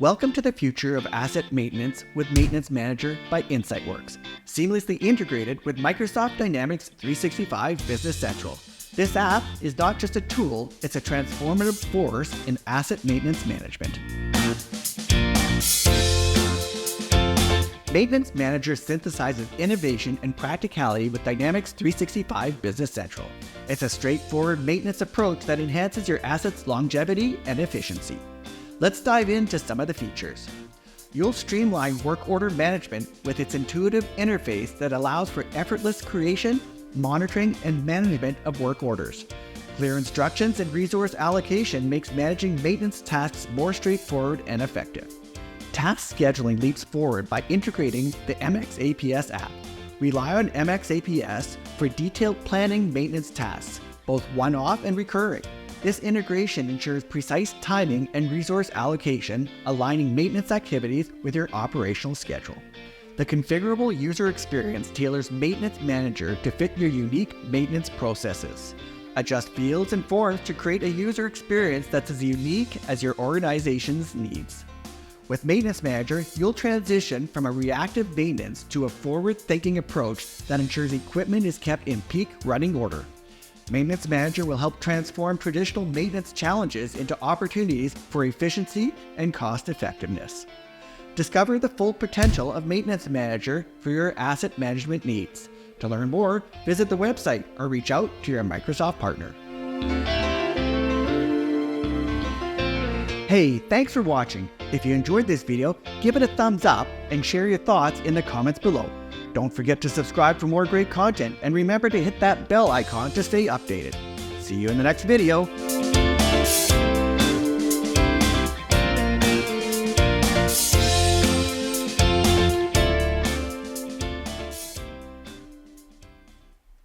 Welcome to the future of asset maintenance with Maintenance Manager by InsightWorks, seamlessly integrated with Microsoft Dynamics 365 Business Central. This app is not just a tool, it's a transformative force in asset maintenance management. Maintenance Manager synthesizes innovation and practicality with Dynamics 365 Business Central. It's a straightforward maintenance approach that enhances your assets' longevity and efficiency. Let's dive into some of the features. You'll streamline work order management with its intuitive interface that allows for effortless creation, monitoring, and management of work orders. Clear instructions and resource allocation makes managing maintenance tasks more straightforward and effective. Task scheduling leaps forward by integrating the MxAPS app. Rely on MxAPS for detailed planning maintenance tasks, both one-off and recurring. This integration ensures precise timing and resource allocation, aligning maintenance activities with your operational schedule. The configurable user experience tailors Maintenance Manager to fit your unique maintenance processes. Adjust fields and forms to create a user experience that's as unique as your organization's needs. With Maintenance Manager, you'll transition from a reactive maintenance to a forward-thinking approach that ensures equipment is kept in peak running order. Maintenance Manager will help transform traditional maintenance challenges into opportunities for efficiency and cost effectiveness. Discover the full potential of Maintenance Manager for your asset management needs. To learn more, visit the website or reach out to your Microsoft partner. Hey, thanks for watching. If you enjoyed this video, give it a thumbs up and share your thoughts in the comments below. Don't forget to subscribe for more great content and remember to hit that bell icon to stay updated. See you in the next video.